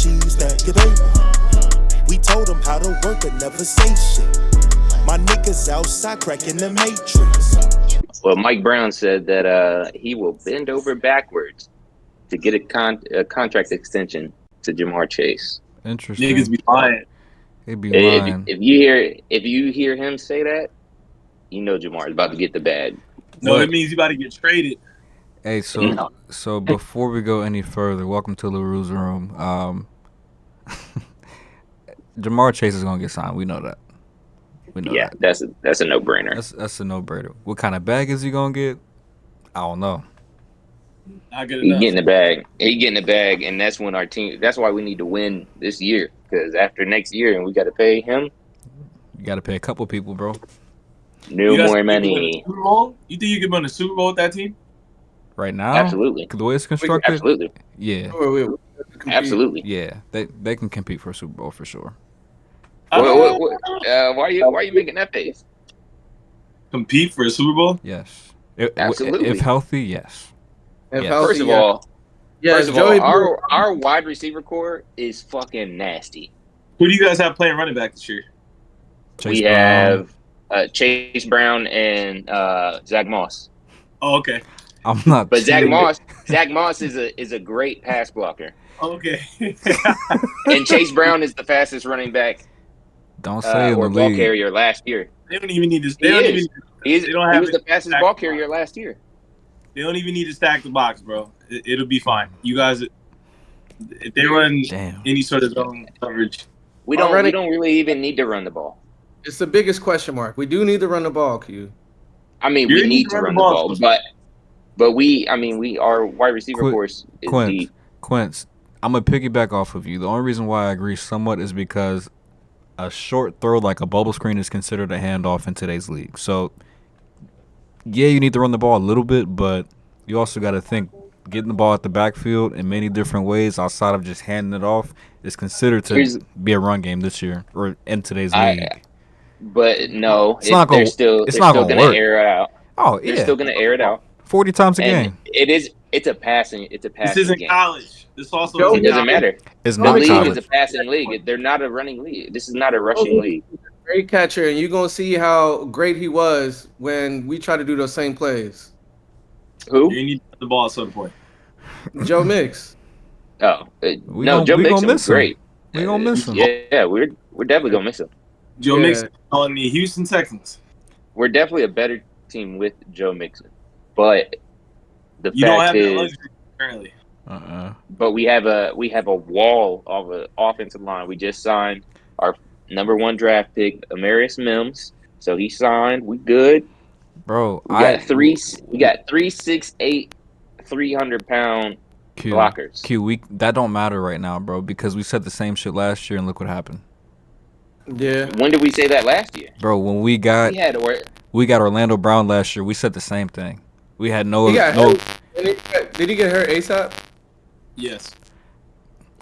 cheese that you they. We told them how to work and never say shit. My niggas outside cracking the matrix. Well, Mike Brown said that he will bend over backwards to get a contract extension to Jamar Chase. Interesting. Niggas be lying. They be lying. If you hear him say that, you know Jamar is about to get the bag. No, it means you about to get traded. Hey, so before we go any further, welcome to LaRue's room. Jamarr Chase is gonna get signed. We know that. Yeah, that's a no-brainer. That's a no-brainer. What kind of bag is he gonna get? I don't know. Not good enough. He getting the bag. He getting the bag, and that's when our team. That's why we need to win this year, because after next year, and we got to pay him. You got to pay a couple people, bro. No more money. You think you can win a Super Bowl with that team? Right now, absolutely. The way it's constructed, absolutely. Yeah, absolutely. Yeah, they can compete for a Super Bowl for sure. Why are you making that face? Compete for a Super Bowl? Yes, absolutely. If healthy, yes. First of all, our wide receiver core is fucking nasty. Who do you guys have playing running back this year? We have Chase Brown and Zach Moss. Oh, okay. I'm not. But Zach Moss is a great pass blocker. Okay. And Chase Brown is the fastest running back. Don't say or ball carrier last year. They don't even need to. He was the fastest ball carrier last year. They don't even need to stack the box, bro. It'll be fine. You guys, if they run any sort of zone coverage, we don't really even need to run the ball. It's the biggest question mark. We do need to run the ball, Q. I mean, we need to run the ball, but our wide receiver course is deep. Quince, I'm gonna piggyback off of you. The only reason why I agree somewhat is because a short throw like a bubble screen is considered a handoff in today's league. So, yeah, you need to run the ball a little bit, but you also got to think getting the ball at the backfield in many different ways outside of just handing it off is considered to be a run game this year or in today's league. But no, they're still going to air it out. Oh, yeah. They're still going to air it out 40 times a game. It's a passing game. This isn't college. This also it doesn't matter. It's the not league college. is a passing league. They're not a running league. This is not a rushing league. Great catcher, and you're gonna see how great he was when we try to do those same plays. Who? You need the ball at some point. Joe Mix. Oh Joe Mixon was great. We gonna miss him. Yeah, we're definitely gonna miss him. Joe Mixon calling me Houston Texans. We're definitely a better team with Joe Mixon, but you don't have that luxury currently. But we have a wall of an offensive line. We just signed our number 1 draft pick, Amarius Mims. So he signed. We good, bro. We got 3 6'8", 300-pound blockers. That don't matter right now, bro, because we said the same shit last year and look what happened. Yeah. When did we say that last year, bro? When we got Orlando Brown last year, we said the same thing. We had no. Did he get hurt ASAP? Yes.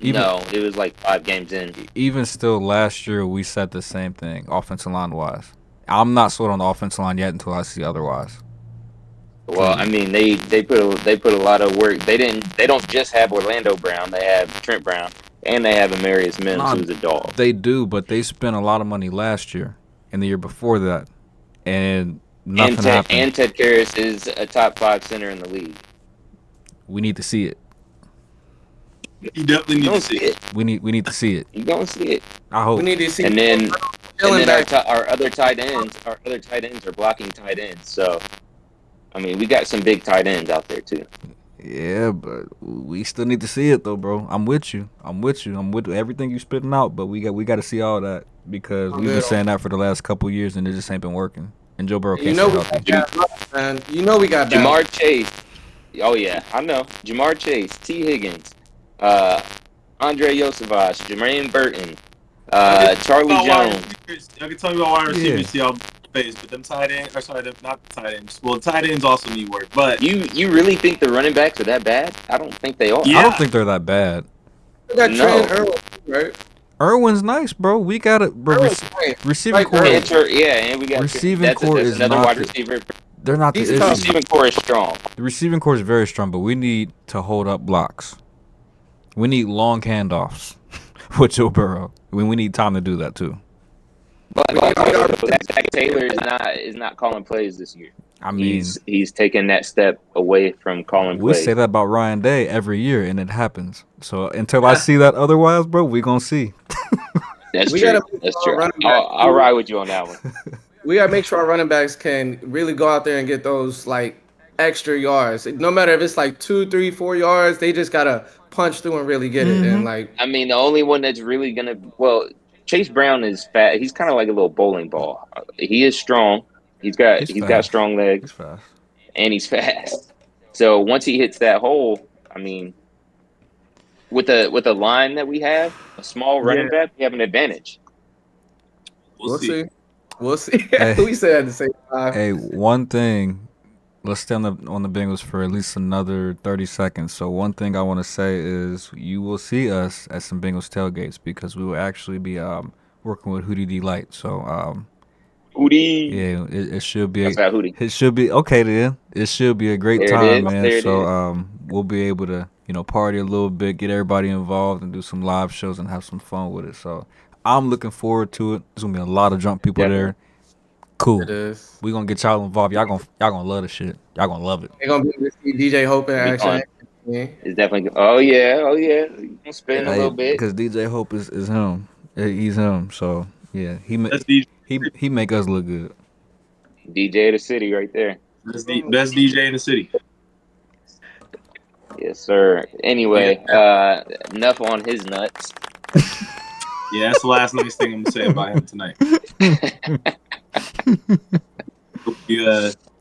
No, it was like 5 games in. Even still, last year we said the same thing, offensive line wise. I'm not sold on the offensive line yet until I see otherwise. Well, I mean, they put a lot of work. They don't just have Orlando Brown. They have Trent Brown and they have Amarius Mims, who's a dog. They do, but they spent a lot of money last year and the year before that, and nothing happened. And Ted Karras is a top 5 center in the league. We need to see it. You definitely need to see it. We need to see it. You gonna see it. I hope. We need to see it. And then our other tight ends are blocking tight ends. So, I mean, we got some big tight ends out there too. Yeah, but we still need to see it though, bro. I'm with you. I'm with everything you spitting out, but we got to see all that because we've been saying that for the last couple years and it just ain't been working. And Joe Burrow can't stay healthy. Man. You know we got Jamar Chase. Oh yeah, I know. Jamar Chase, T. Higgins, Andre Yosevich, Jermaine Burton, Charlie Jones. I can tell you about wide receivers, see y'all face, but them tight ends, not the tight ends. Well, tight ends also need work, but you really think the running backs are that bad? I don't think they are. Yeah. I don't think they're that bad. Irwin, right? Irwin's nice, bro. We got it. Receiving core. And we got receiving core is another not wide receiver. They're not the issue. The receiving core is strong. The receiving core is very strong, but we need to hold up blocks. We need long handoffs. with Joe Burrow. We need time to do that too. But Zach Taylor is not calling plays this year. I mean, he's taken that step away from calling we plays. say that about Ryan Day every year, and it happens. So until I see that otherwise, bro, we gonna see. That's true. That's true. I'll ride with you on that one. We gotta make sure our running backs can really go out there and get those like extra yards. No matter if it's like 2, 3, 4 yards, they just gotta punch through and really get it. And like, I mean, the only one that's really gonna Chase Brown is fat. He's kind of like a little bowling ball. He is strong. He's got strong legs. He's fast. And he's fast. So once he hits that hole, I mean, with the line that we have, a small running back, we have an advantage. We'll see. Hey, we said at the same time. Hey, one thing. Let's stay on the Bengals for at least another 30 seconds. So one thing I want to say is you will see us at some Bengals tailgates because we will actually be working with Hootie D Light. So Hootie. Yeah, it should be. Hootie. It should be okay then. It should be a great time, man. So we'll be able to party a little bit, get everybody involved, and do some live shows and have some fun with it. So I'm looking forward to it. There's gonna be a lot of drunk people there. Cool. It is. We gonna get y'all involved. Y'all gonna love the shit. Y'all gonna love it. They're gonna be able to see DJ Hope in action. It's definitely. Oh yeah. You gonna spin a little bit because DJ Hope is him. He's him. So yeah, he make us look good. DJ of the city, right there. Best DJ in the city. Yes, sir. Anyway, enough on his nuts. Yeah, that's the last nice thing I'm gonna say about him tonight.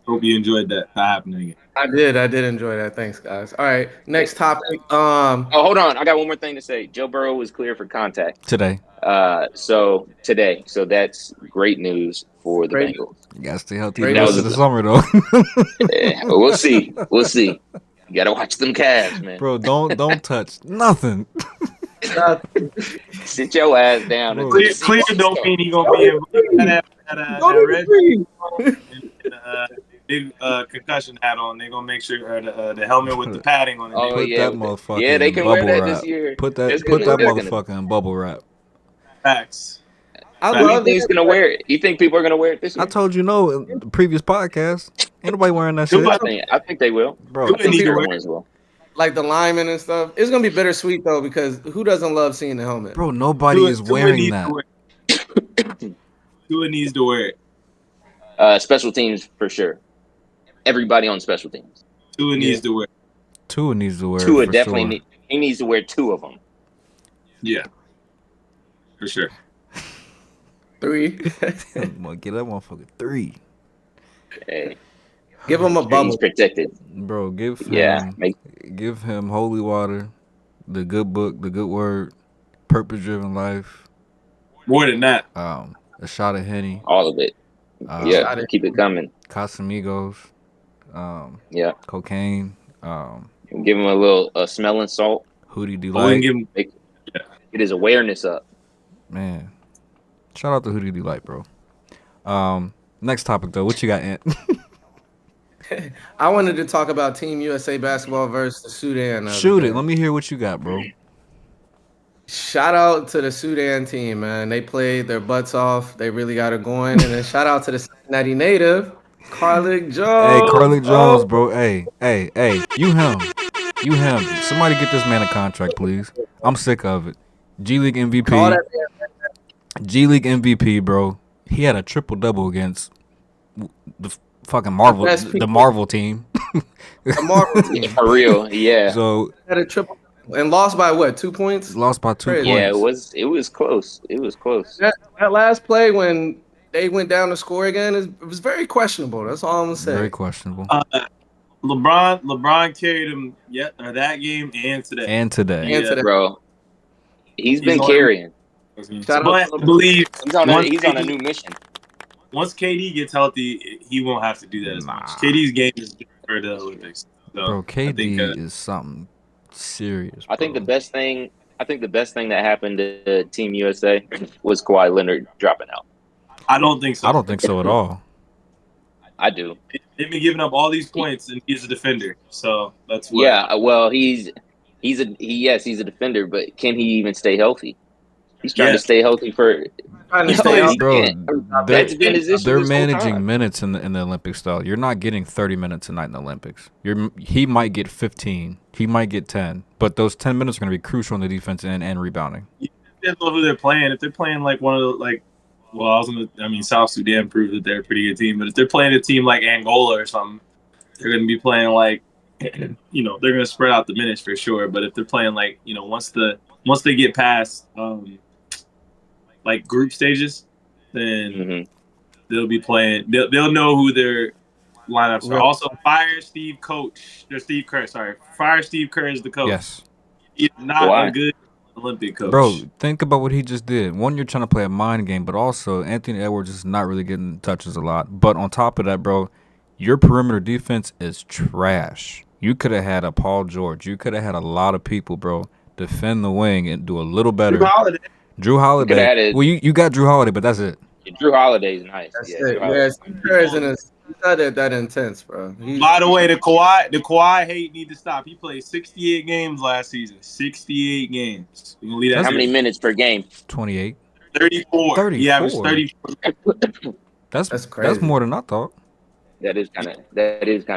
Hope you enjoyed that happening. I did enjoy that. Thanks, guys. All right, next topic. Hold on. I got one more thing to say. Joe Burrow was clear for contact today. So that's great news for the Bengals. You gotta stay healthy the rest of the summer, though. Yeah, we'll see. You gotta watch them calves, man. Bro, don't touch nothing. Sit your ass down. Clear don't mean he gonna be able to big concussion hat on. They're gonna make sure the helmet with the padding on it. Oh put yeah, that motherfucker. Yeah, they can wear that wrap. this year. Put that motherfucker in bubble wrap. Facts. You think gonna wear it? You think people are gonna wear it this year? I told you no in the previous podcast. Ain't nobody wearing that shit. I think they will, bro. I think people as well. Like the linemen and stuff. It's gonna be bittersweet though because who doesn't love seeing the helmet? Bro, nobody is wearing that. Tua needs to wear it. Special teams for sure. Everybody on special teams. Tua needs to wear it. Tua needs to wear it. Tua definitely he needs to wear 2 of them. Yeah. For sure. 3. Get that motherfucker 3. Hey. Give him a bubble. He's protected. Bro, give him holy water, the good book, the good word, purpose-driven life. More than that. A shot of Henny. All of it. Keep it coming. Casamigos. Cocaine. Give him a little smelling salt. Hootie Delight. Get his awareness up. Man. Shout out to Hootie Delight, bro. Next topic, though. What you got, Ant? I wanted to talk about Team USA basketball versus the Sudan. Shoot it. Let me hear what you got, bro. Shout out to the Sudan team, man. They played their butts off. They really got it going. And then shout out to the Cincinnati native, Carlick Jones. Hey, Carlick Jones, bro. Hey. You him. Somebody get this man a contract, please. I'm sick of it. G League MVP. G League MVP, bro. He had a triple-double against the fucking Marvel, the Marvel team. The Marvel team. For real, yeah. So had a triple and lost by what? 2 points? Lost by 2 points. Yeah, it was close. It was close. That last play when they went down to score again, it was very questionable. That's all I'm gonna say. Very questionable. LeBron carried him that game and today. Yeah, bro. He's been carrying. I believe he's on a new mission. Once KD gets healthy, he won't have to do that as much. KD's game is for the Olympics. So bro, KD is something serious. Bro. I think the best thing that happened to Team USA was Kawhi Leonard dropping out. I don't think so. I don't think so at all. I do. They've been giving up all these points, and he's a defender. So that's what. Yeah, well, he's a defender, but can he even stay healthy? He's trying to stay healthy for. Trying to stay out. Bro, That's been his issue. they're this whole managing time. minutes in the Olympics, though. You're not getting 30 minutes a night in the Olympics. He might get 15. He might get 10. But those 10 minutes are going to be crucial in the defense and rebounding. You depends on who they're playing. If they're playing like one of the South Sudan proved that they're a pretty good team. But if they're playing a team like Angola or something, they're going to be playing like, they're going to spread out the minutes for sure. But if they're playing like, once they get past like group stages, then they'll be playing. They'll know who their lineups are. Also, fire Steve Kerr. Fire Steve Kerr as the coach. Yes. He's not a good Olympic coach. Bro, think about what he just did. One, you're trying to play a mind game, but also Anthony Edwards is not really getting touches a lot. But on top of that, bro, your perimeter defense is trash. You could have had a Paul George. You could have had a lot of people, bro, defend the wing and do a little better. Drew Holiday. Well, you got Drew Holiday, but that's it. Drew Holiday's nice. That's it. Yeah, Steve Kerr isn't that intense, bro. By the way, the Kawhi hate need to stop. He played 68 games last season. 68 games. We gonna leave that. How many minutes per game? 28. 34. 34. He averaged 34. That's crazy. That's more than I thought. That is kind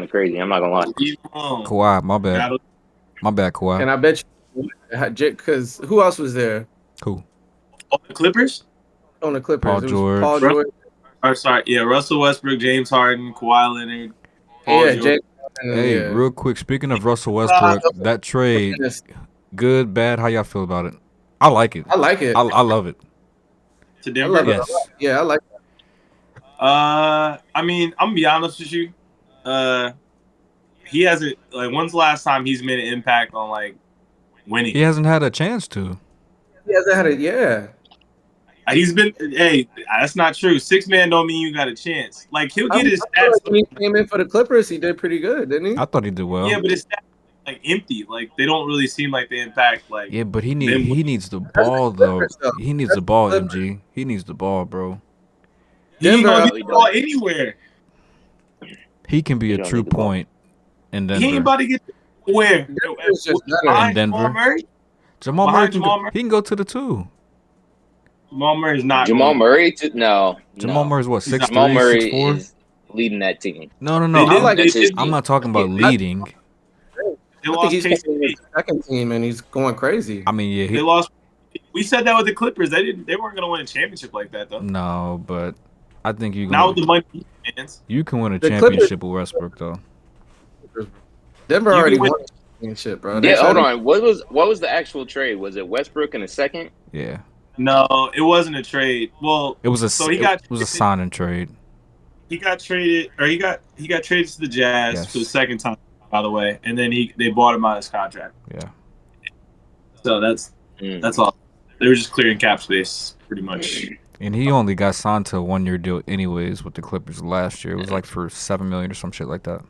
of crazy. I'm not gonna lie. Kawhi, my bad. My bad, Kawhi. And I bet you, because who else was there? Cool. Oh, the Clippers? On the Clippers. Paul George. Russell Westbrook, James Harden, Kawhi Leonard. Real quick, speaking of Russell Westbrook, that trade, good, bad, how y'all feel about it? I like it. I like it. I love it. To Denver? Yes. Yeah, I like it. I mean, I'm gonna be honest with you. He hasn't, when's the last time he's made an impact on winning? He hasn't had a chance to. He hasn't had it, yeah. He's been. Hey, that's not true. 6-man don't mean you got a chance. He'll get his stats. When he came in for the Clippers, he did pretty good, didn't he? I thought he did well. Yeah, but his stats empty. They don't really seem like they impact. Yeah, but he needs the ball though. He needs the ball, MG. He needs the ball, bro. He ain't gonna get the ball anywhere. He can be a true point in Denver. He ain't about to get where? In Denver. Jamal Murray he can go to the 2. Jamal Murray's not. Jamal Murray? No. Jamal Murray's what, 6'3", Jamal Murray 6'4"? is leading that team. No. I'm not talking about leading. I think he's taking the second team, and he's going crazy. I mean, yeah. They lost. We said that with the Clippers. They weren't going to win a championship like that, though. No, but I think you can. Now with the money fans. You can win a championship with Westbrook, though. Denver already won a championship, bro. Yeah, hold on. What was the actual trade? Was it Westbrook in a second? Yeah. No, it wasn't a trade. Well, it was a sign and trade. He got traded, or he got traded to the Jazz for the second time, by the way, and then they bought him out of his contract. Yeah. So that's all. They were just clearing cap space, pretty much. And he only got signed to a 1-year deal, anyways, with the Clippers last year. It was for $7 million or some shit like that.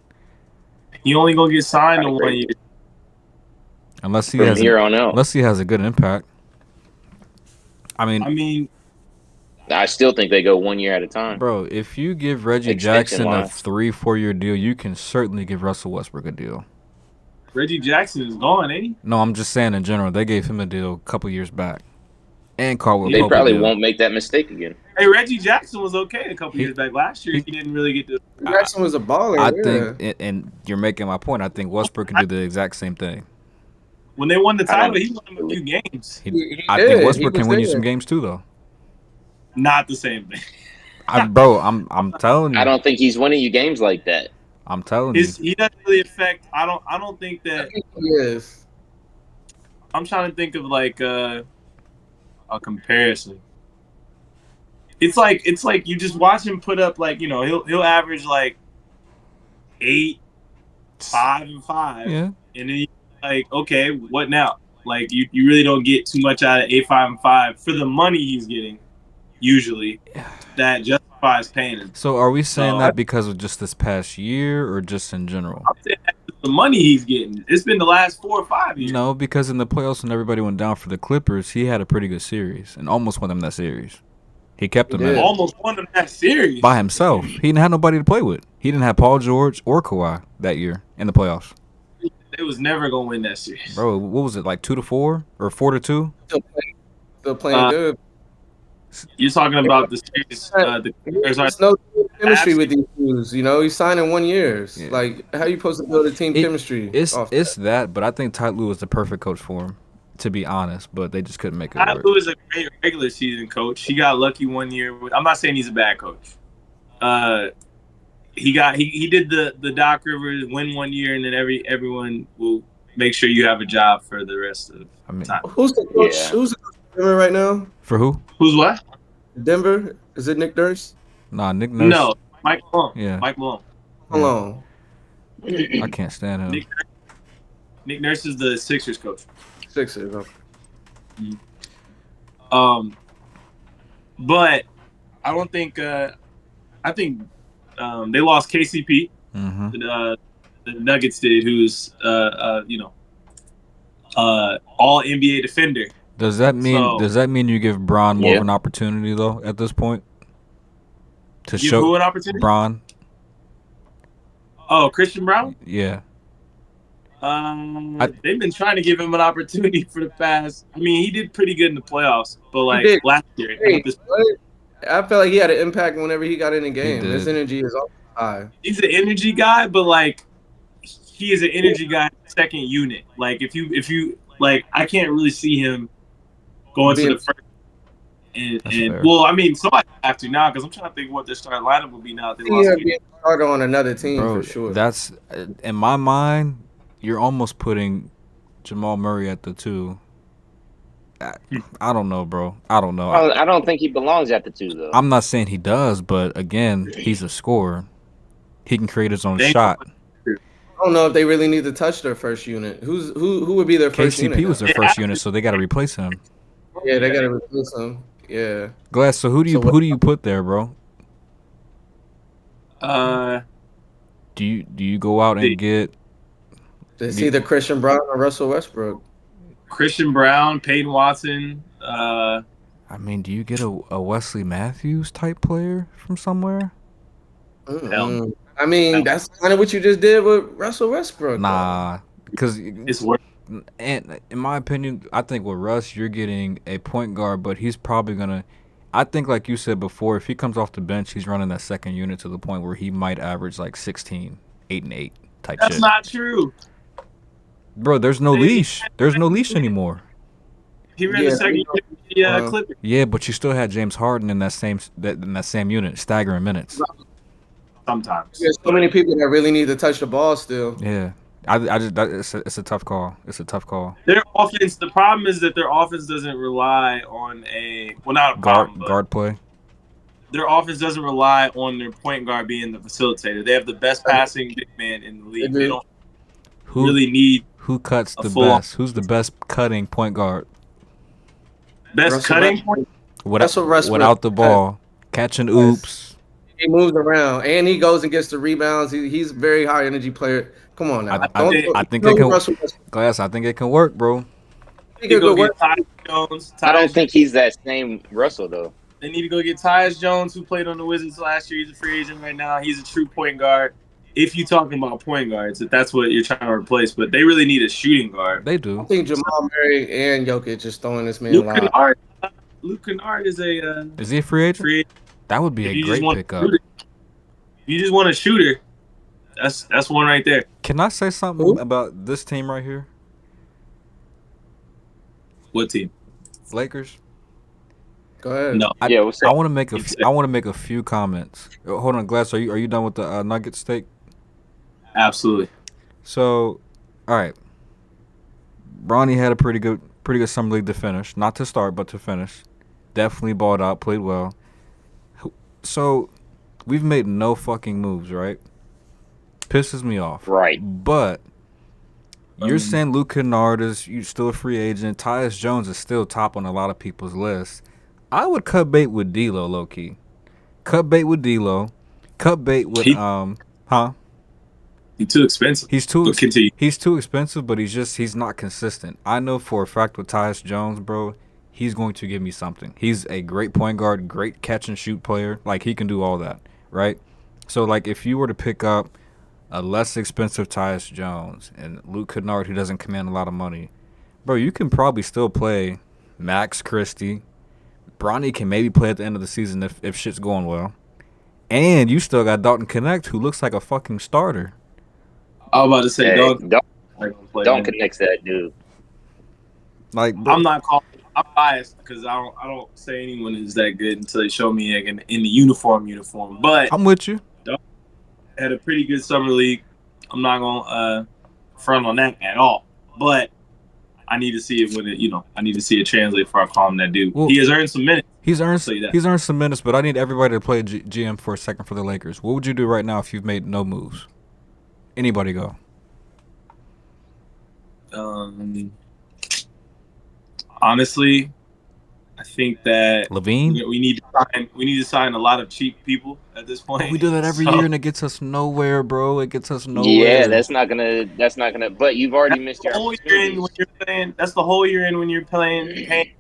He only gonna get signed to 1 year, unless he has a good impact. I mean, I still think they go 1 year at a time. Bro, if you give Reggie Jackson a 3-4 year deal, you can certainly give Russell Westbrook a deal. Reggie Jackson is gone, ain't he? No, I'm just saying in general. They gave him a deal a couple years back. And Caldwell They Pope probably won't make that mistake again. Hey, Reggie Jackson was okay a couple years back. Last year, he didn't really get the. Jackson was a baller. I think, and you're making my point. I think Westbrook can do the exact same thing. When they won the title, he won them a few games. I think Westbrook can win you some games too, though. Not the same thing. I'm telling you. I don't think he's winning you games like that. I'm telling you. He doesn't really affect. I don't think that. He is. I'm trying to think of a comparison. It's like you just watch him put up he'll average 8, 5, and 5. Yeah. And then okay, what now? You really don't get too much out of 8, 5, and 5 for the money he's getting. Usually, that justifies paying him. So, are we saying that because of just this past year, or just in general? I'm saying the money he's getting. It's been the last 4 or 5 years. No, because in the playoffs when everybody went down for the Clippers, he had a pretty good series and almost won them that series. He kept them in. Almost won them that series by himself. He didn't have nobody to play with. He didn't have Paul George or Kawhi that year in the playoffs. They was never gonna win that series, bro. What was it, 2-4 or 4-2? still playing good. You're talking about the series. There's no chemistry with these dudes. You know, he's signing 1 year. Yeah. Like, how you supposed to build a team chemistry? It's that, but I think Ty Lue was the perfect coach for him, to be honest. But they just couldn't make it work. Ty Lue is a great regular season coach. He got lucky 1 year. I'm not saying he's a bad coach. He did the Doc Rivers win 1 year, and then everyone will make sure you have a job for the rest of the time. Who's the coach? Yeah. Who's the coach of Denver right now? For who? Who's what? Denver? Is it Nick Nurse? Nah, Nick Nurse. No, Mike Malone. Yeah. Mike Malone. Malone. I can't stand him. Nick Nurse is the Sixers coach. Sixers. Okay. But I don't think. I think they lost KCP. Mm-hmm. The Nuggets did, who's all NBA defender. Does that mean you give Bron more of an opportunity though at this point? To give show who an opportunity? Bron. Oh, Christian Brown? Yeah. They've been trying to give him an opportunity for the past. I mean, he did pretty good in the playoffs, but like last year, I felt like he had an impact whenever he got in the game. His energy is always high. He's an energy guy, but like he is an energy guy second unit. Like if you like, I can't really see him going to the first. And well, I mean, somebody have to now because I'm trying to think what their starting lineup will be now. If they lost being started on another team for sure. That's in my mind. You're almost putting Jamal Murray at the 2. I don't know, bro. I don't know. I don't think he belongs at the 2 though. I'm not saying he does, but again, he's a scorer. He can create his own shot. I don't know if they really need to touch their first unit. Who would be their first unit? KCP was their first unit, so they got to replace him. Yeah, they got to replace him. Yeah. Glass. So who do you put there, bro? Do you go out and get? It's either Christian Brown or Russell Westbrook. Christian Brown, Peyton Watson. I mean, do you get a Wesley Matthews type player from somewhere? I mean, that's kind of what you just did with Russell Westbrook. Nah, because it's worth. And in my opinion, I think with Russ, you're getting a point guard, but he's probably gonna. I think, like you said before, if he comes off the bench, he's running that second unit to the point where he might average like 16, 8 and 8 type shit. That's not true. Bro, there's no leash. There's no leash anymore. He ran the second unit, Clippers. Yeah, but you still had James Harden in that same unit, staggering minutes. Sometimes there's so many people that really need to touch the ball still. Yeah, it's a tough call. It's a tough call. Their offense. The problem is that their offense doesn't rely on not a guard play. Their offense doesn't rely on their point guard being the facilitator. They have the best passing big man in the league. They don't really need. Who cuts the best? Who's the best cutting point guard? Best cutting point without the ball, catching oops. He moves around and he goes and gets the rebounds. He's a very high energy player. Come on now. I think it can. Glass. I think it can work, bro. I don't think he's that same Russell though. They need to go get Tyus Jones, who played on the Wizards last year. He's a free agent right now. He's a true point guard. If you're talking about point guards, if that's what you're trying to replace, but they really need a shooting guard. They do. I think Jamal Murray and Jokic just throwing this man alive. Luke Kennard is a. Is he a free agent? That would be a great pickup. If you just want a shooter, that's one right there. Can I say something about this team right here? What team? Lakers. Go ahead. No. I want to make a few comments. Hold on, Glass. Are you done with the Nuggets take? Absolutely. So, all right. Bronny had a pretty good summer league to finish. Not to start, but to finish. Definitely balled out, played well. So, we've made no fucking moves, right? Pisses me off. Right. But you're saying Luke Kennard is still a free agent. Tyus Jones is still top on a lot of people's lists. I would cut bait with D'Lo, low key. Cut bait with D'Lo. Cut bait with He's too expensive. He's too expensive, but he's not consistent. I know for a fact with Tyus Jones, bro, he's going to give me something. He's a great point guard, great catch and shoot player. Like, he can do all that, right? So, like, if you were to pick up a less expensive Tyus Jones and Luke Kennard, who doesn't command a lot of money, bro, you can probably still play Max Christie. Bronny can maybe play at the end of the season if shit's going well. And you still got Dalton Connect, who looks like a fucking starter. I was about to say, Hey, don't don't connect that dude. Like, bro, I'm not calling. I'm biased because I don't say anyone is that good until they show me like, in the uniform. But I'm with you. had a pretty good summer league. I'm not gonna front on that at all. But I need to see it I need to see it translate before I call him that dude. Well, he has earned some minutes. He's earned that. some minutes, but I need everybody to play GM for a second for the Lakers. What would you do right now if you've made no moves? Anybody go? Honestly, I think that Levine? we need to sign a lot of cheap people at this point. But we do that every year and it gets us nowhere, bro. It gets us nowhere. Yeah, that's not gonna. But you've already missed your opportunity. That's the whole year in when you're paying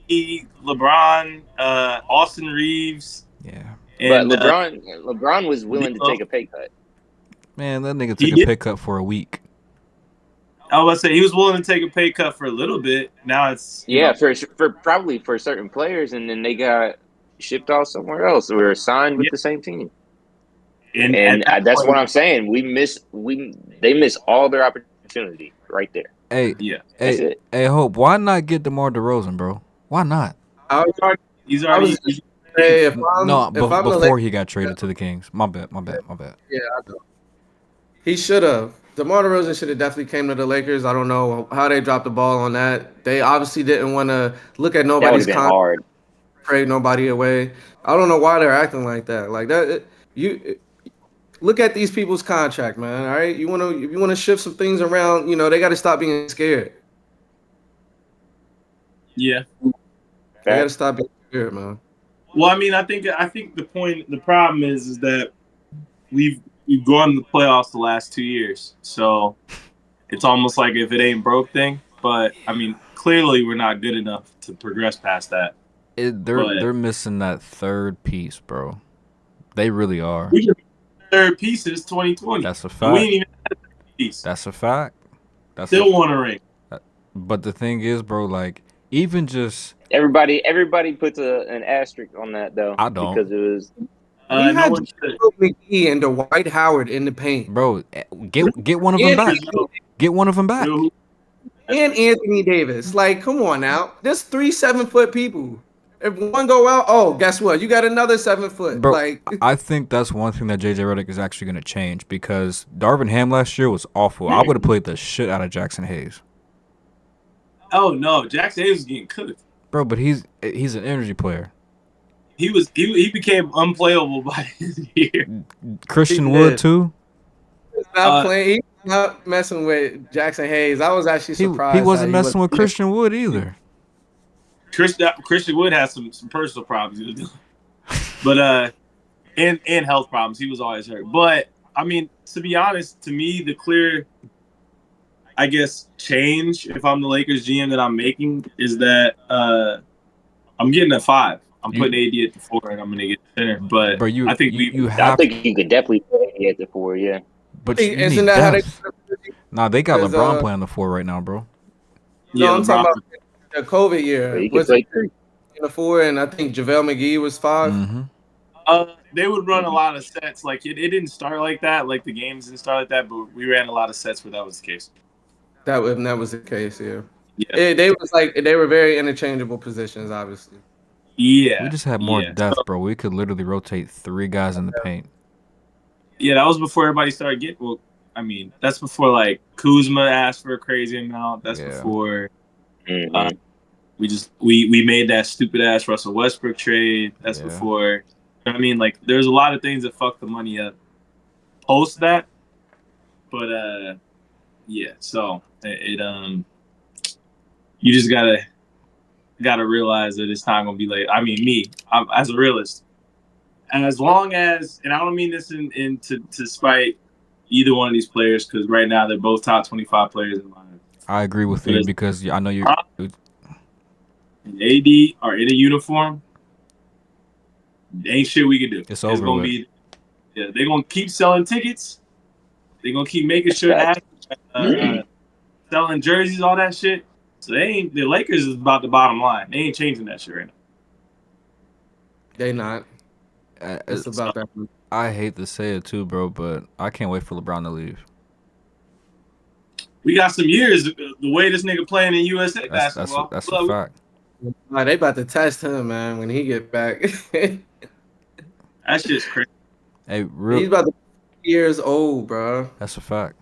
LeBron, Austin Reeves. Yeah. And, but LeBron was willing to take a pay cut. Man, that nigga took a pay cut for a week. I was about to say he was willing to take a pay cut for a little bit. Now it's for probably for certain players, and then they got shipped off somewhere else or signed with the same team. And that's what I'm saying. They miss all their opportunity right there. Hey, Hope, why not get DeMar DeRozan, bro? Why not? Before he got traded to the Kings. My bad. Yeah, I know. He should have. DeMar DeRozan should have definitely came to the Lakers. I don't know how they dropped the ball on that. They obviously didn't want to look at nobody's contract, trade nobody away. I don't know why they're acting like that. Like that, you look at these people's contract, man. All right, you want to shift some things around. They got to stop being scared. Yeah, they got to stop being scared, man. Well, I mean, I think the problem is that we've gone to the playoffs the last 2 years, so it's almost like if it ain't broke thing. But I mean, clearly we're not good enough to progress past that. They're missing that third piece, bro. They really are. Third piece is 2020. That's a fact. We ain't even had a piece. That's a fact. Still want a ring. But the thing is, bro, like even just everybody puts an asterisk on that though. I don't, because it was. We had McGee and Dwight Howard in the paint. Bro, get one of them back. Get one of them back. And Anthony Davis. Like, come on now. There's 3 7-foot people. If one go out, guess what? You got another 7 foot. Bro, like, I think that's one thing that JJ Redick is actually going to change because Darvin Ham last year was awful. I would have played the shit out of Jackson Hayes. Oh no, Jackson Hayes was getting cooked. Bro, but he's an energy player. He became unplayable by his year. Christian Wood too. He's not playing. He's not messing with Jackson Hayes. I was actually surprised. He wasn't messing with Christian Wood either. Christian Wood has some personal problems, but and health problems. He was always hurt. But I mean, to be honest, to me, the clear, I guess, change if I'm the Lakers GM that I'm making is that I'm getting a 5. I'm putting AD at the 4, and I'm going to get the center. But I think you could definitely put AD at the 4, yeah. But isn't that depth. How they? Nah, they got LeBron playing the 4 right now, bro. No, I'm talking about the COVID year. He could play 3 in the 4, and I think JaVale McGee was 5. Mm-hmm. They would run a lot of sets. Like it didn't start like that. Like the games didn't start like that. But we ran a lot of sets where that was the case. That was the case, yeah. They were very interchangeable positions, obviously. Yeah. We just had more depth, bro. We could literally rotate 3 guys in the paint. Yeah, that was before everybody started getting. Well, I mean, that's before like Kuzma asked for a crazy amount. That's before we made that stupid ass Russell Westbrook trade. That's before. I mean, like, there's a lot of things that fucked the money up post that, but so it you just gotta realize that it's not gonna be like. I mean, I'm as a realist, and as long as, and I don't mean this to spite either one of these players, because right now they're both top 25 players in mine. I agree with you because I know you. And AD are in a uniform. Ain't shit we can do. It's over. Gonna be, they're gonna keep selling tickets. They're gonna keep making sure that selling jerseys, all that shit. So the Lakers is about the bottom line. They ain't changing that shit right now. They not. It's about that. I hate to say it too, bro, but I can't wait for LeBron to leave. We got some years the way this nigga playing in USA basketball. That's a fact. They about to test him, man, when he get back. That's just crazy. Hey, he's about to be years old, bro. That's a fact.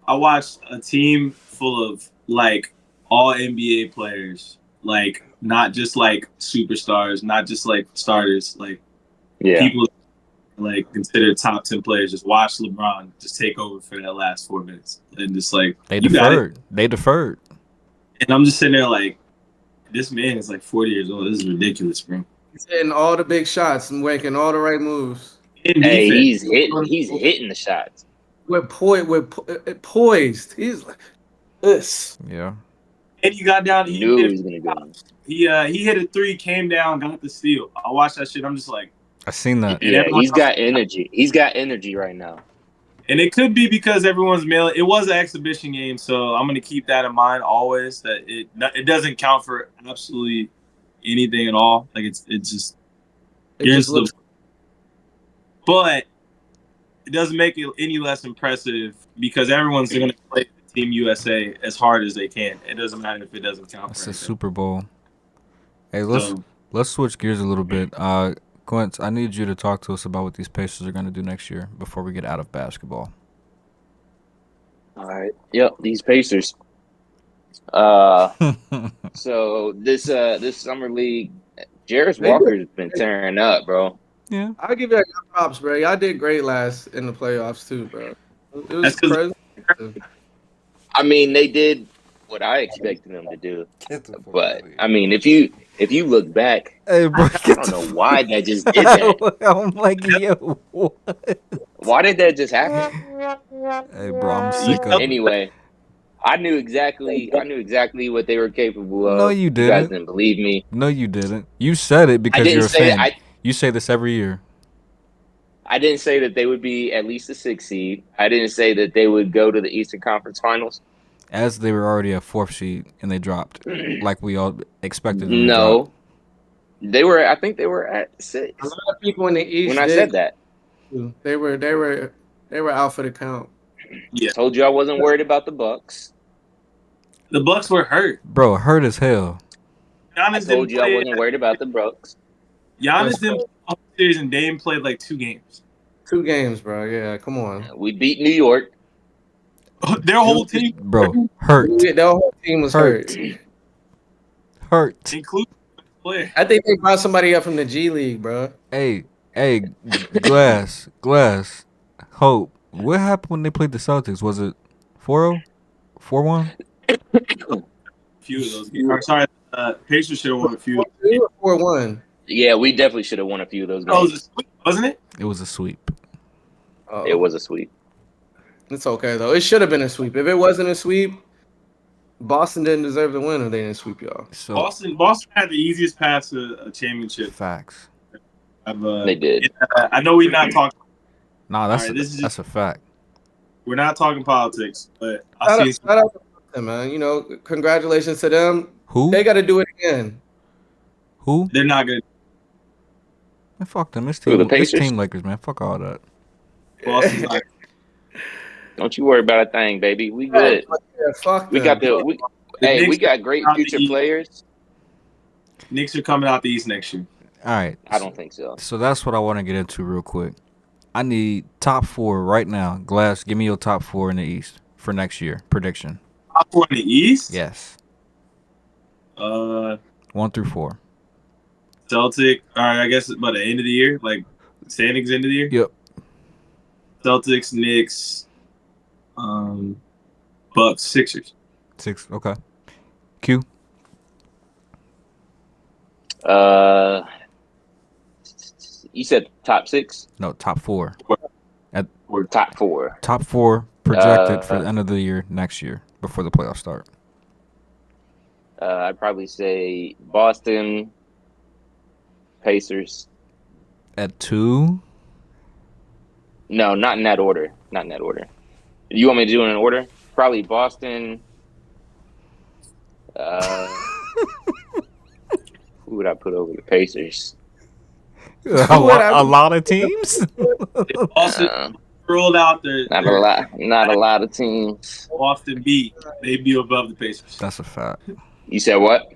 I watched a team full of like all NBA players, like not just like superstars, not just like starters, like people like considered top 10 players. Just watch LeBron just take over for that last 4 minutes and just like they deferred. And I'm just sitting there like, this man is like 40 years old. This is ridiculous, bro. He's hitting all the big shots and making all the right moves. Hey, he's hitting the shots. Poised. He's like this. Yeah. And he got down. He knew he was gonna go. He hit a 3, came down, got the steal. I watched that shit. I'm just like, I seen that. Yeah, he's got energy. He's got energy right now. And it could be because everyone's male. It was an exhibition game, so I'm gonna keep that in mind always. That it doesn't count for absolutely anything at all. Like it's just looks. But it doesn't make it any less impressive because everyone's gonna play Team USA as hard as they can. It doesn't matter if it doesn't count. It's a Super Bowl. Hey, let's switch gears a little bit. Quince, I need you to talk to us about what these Pacers are going to do next year before we get out of basketball. All right. Yep, these Pacers. So this summer league, Jarris Walker's been tearing up, bro. Yeah, I'll give you props, bro. Y'all did great last in the playoffs too, bro. It was crazy. I mean, they did what I expected them to do, but I mean, if you look back, hey, bro, I don't know why that just did that. I'm like, yo, what? Why did that just happen? Hey, bro, I'm sick of. Anyway, I knew exactly what they were capable of. No, you didn't. You guys didn't believe me. No, you didn't. You said it because you're a fan. You say this every year. I didn't say that they would be at least a 6 seed. I didn't say that they would go to the Eastern Conference Finals. As they were already a 4th seed and they dropped, like we all expected them to drop. They were. I think they were at 6. A lot of people in the East. When I said that, they were out for the count. Yeah, told you I wasn't worried about the Bucks. The Bucks were hurt, bro. Hurt as hell. I told you I wasn't worried about the Bucks. Giannis didn't play series and Dame played like 2 games. 2 games, bro. Yeah, come on. We beat New York. Their whole team, bro, hurt. Their whole team was hurt. Hurt. Including the player. I think they brought somebody up from the G League, bro. Hey, Glass, Hope. What happened when they played the Celtics? Was it 4-0? 4-1? Few of those games. I'm sorry, Pacers should have won a few. 4-1. Yeah, we definitely should have won a few of those games. Oh, it was a sweep, wasn't it? It was a sweep. It was a sweep. It's okay, though. It should have been a sweep. If it wasn't a sweep, Boston didn't deserve to win if they didn't sweep y'all. So, Boston had the easiest path to a championship. Facts. They did. I know we're not talking. Nah, that's a fact. We're not talking politics, but shout out to them, man. You know, congratulations to them. Who? They got to do it again. Who? They're not good. Man, fuck them. It's team Lakers, man. Fuck all that. Boston's not. Don't you worry about a thing, baby. We good. Yeah, fuck we them. We got great future players. Knicks are coming out the East next year. All right. I don't think so. So that's what I want to get into real quick. I need top 4 right now. Glass, give me your top 4 in the East for next year. Prediction. Top 4 in the East? Yes. 1 through 4. Celtic. All right, I guess by the end of the year, like standings end of the year. Yep. Celtics, Knicks, Bucks, Sixers. 6. Okay. Q. You said top 6? No, top 4. We're top 4. Top 4 projected for the end of the year next year before the playoffs start. I'd probably say Boston, Pacers. At 2? No, not in that order. You want me to do it in order? Probably Boston, Who would I put over the Pacers? A lot of teams. Boston rolled out there. Not a lot of teams. Boston beat. They'd be above the Pacers. That's a fact. You said what?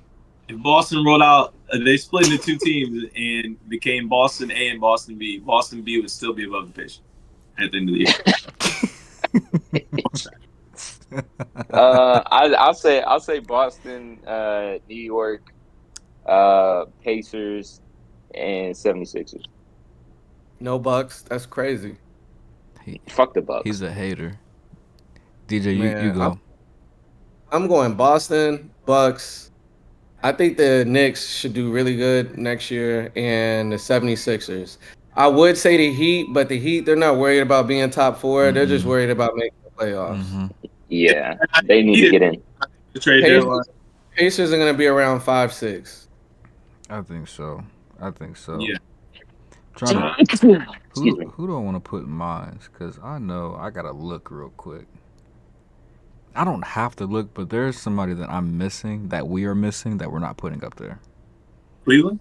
If Boston rolled out, they split into two teams and became Boston A and Boston B. Boston B would still be above the Pacers at the end of the year. I'll say Boston, New York, Pacers, and 76ers. No Bucks. That's crazy. Fuck the Bucks. He's a hater. DJ, you go. I'm going Boston, Bucks. I think the Knicks should do really good next year, and the 76ers. I would say the Heat, but the Heat, they're not worried about being top 4. Mm-hmm. They're just worried about making the playoffs. Mm-hmm. Yeah, they need to get in. Pacers are going to be around 5-6. I think so. Yeah. Who do I want to put in mine? Because I know I got to look real quick. I don't have to look, but there's somebody that I'm missing, that we are missing, that we're not putting up there. Cleveland?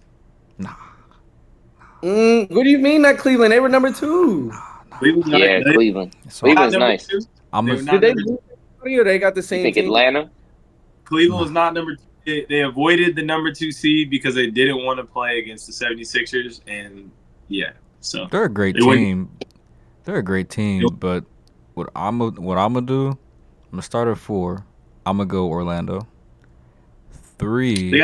Nah. What do you mean that Cleveland? They were number 2. Nah. Cleveland. Cleveland's nice. Did they lose or they got the same team? Atlanta? Cleveland was not number 2. They avoided the number 2 seed because they didn't want to play against the 76ers, and so they're a great team. They're a great team, but what I'm gonna do, I'm gonna start at 4. I'm gonna go Orlando. 3.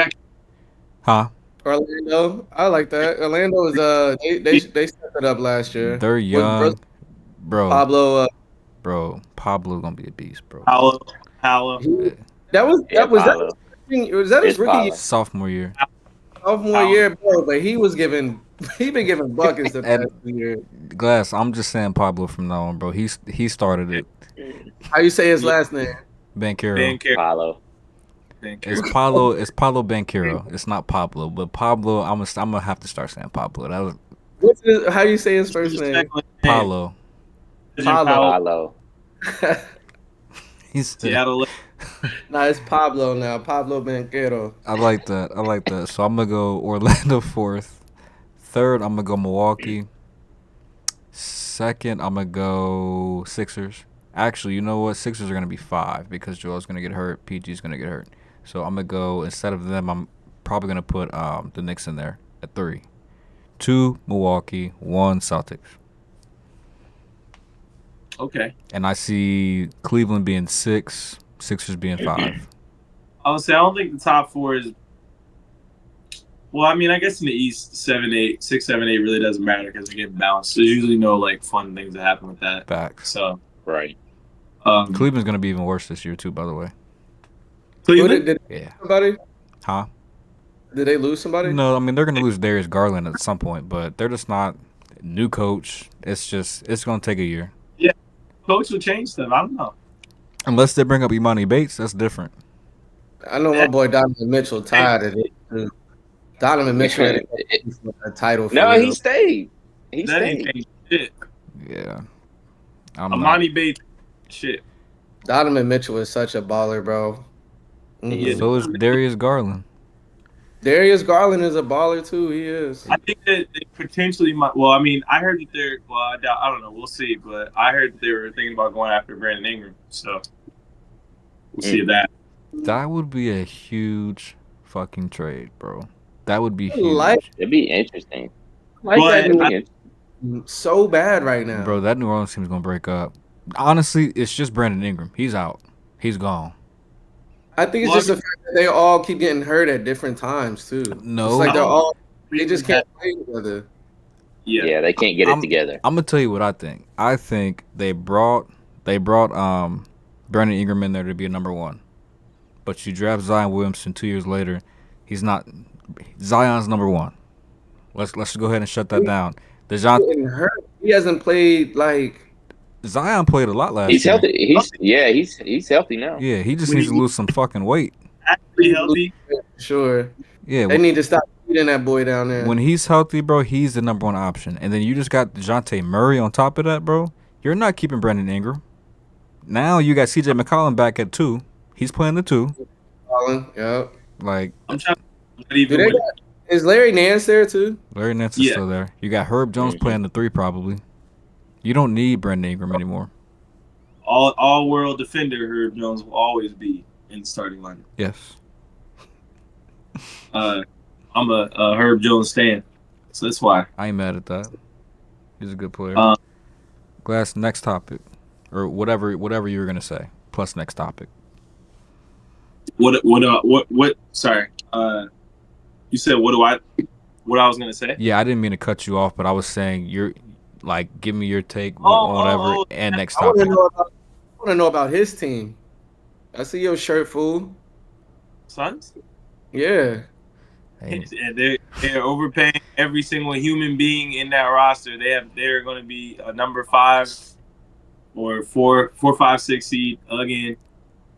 Orlando. I like that. Orlando is they stepped it up last year. They're young, bro. Pablo. Pablo gonna be a beast, bro. Paulo. Was that his rookie sophomore year? Sophomore year, bro. But he been giving buckets the past year. Glass. I'm just saying Pablo from now on, bro. He started it. How you say his last name? Bankero. Paulo. It's Paulo Bankero. It's not Pablo, but Pablo. I'm gonna have to start saying Pablo. That was. How you say his first name? Paulo. He's Seattle. Nah, it's Pablo now. Pablo Bankero. I like that. So I'm gonna go Orlando 4th. 3rd, I'm gonna go Milwaukee. 2nd, I'm gonna go Sixers. Actually, you know what? Sixers are gonna be 5 because Joel's gonna get hurt. PG's gonna get hurt. So I'm gonna go, instead of them, I'm probably gonna put the Knicks in there at 3. 2 Milwaukee, 1 Celtics. Okay. And I see Cleveland being 6, Sixers being 5. I would say I don't think the top 4 is. Well, I mean, I guess in the East, 7, 8, 6, 7, 8 really doesn't matter because they get bounced. There's usually no fun things that happen with that. Facts. So right. Cleveland's gonna be even worse this year too, by the way. Cleveland? Did somebody? Huh? Did they lose somebody? No, I mean they're gonna lose Darius Garland at some point, but they're just not new coach. It's gonna take a year. Yeah, coach will change stuff. I don't know. Unless they bring up Imani Bates, that's different. I know my boy Donovan Mitchell tired of it too. Donovan Mitchell had a title. No, he stayed. He stayed. Shit. Yeah. Imani Bates. Shit. Donovan Mitchell is such a baller, bro. Mm-hmm. So is Darius Garland. Darius Garland is a baller too. He is. I think that they potentially might. Well, I mean, I heard that they're. Well, I don't know. We'll see. But I heard that they were thinking about going after Brandon Ingram. So we'll see that. That would be a huge fucking trade, bro. That would be huge. It'd be interesting. So bad right now, bro. That New Orleans team's gonna break up. Honestly, it's just Brandon Ingram. He's out. He's gone. I think it's just the fact that they all keep getting hurt at different times too. No, it's like they just can't play together. Yeah, they can't get it together. I'm gonna tell you what I think. I think they brought Brandon Ingram in there to be a number 1, but you draft Zion Williamson 2 years later. He's not. Zion's number 1. Let's go ahead and shut that down. He hasn't played Zion played a lot last year. He's healthy. He's healthy now. Yeah, he just needs to lose some fucking weight. Actually healthy. Sure. Yeah. They need to stop feeding that boy down there. When he's healthy, bro, he's the number 1 option. And then you just got DeJounte Murray on top of that, bro. You're not keeping Brandon Ingram. Now you got CJ McCollum back at 2. He's playing the 2. balling. Yep. Like, I'm trying to even is Larry Nance there too? Larry Nance is still there. You got Herb Jones playing the 3 probably. You don't need Brandon Ingram anymore. All world defender Herb Jones will always be in the starting lineup. Yes. I'm a Herb Jones stan, so that's why. I ain't mad at that. He's a good player. Glass, next topic, or whatever you were gonna say. Plus next topic. What? Sorry. You said what I was gonna say? Yeah, I didn't mean to cut you off, but I was saying you're like, give me your take, whatever, and next topic. I want to know about his team. I see your shirt, fool. Suns? Yeah. Hey. And they're overpaying every single human being in that roster. They're going to be a number 5 or 4, 5, 6 seed again,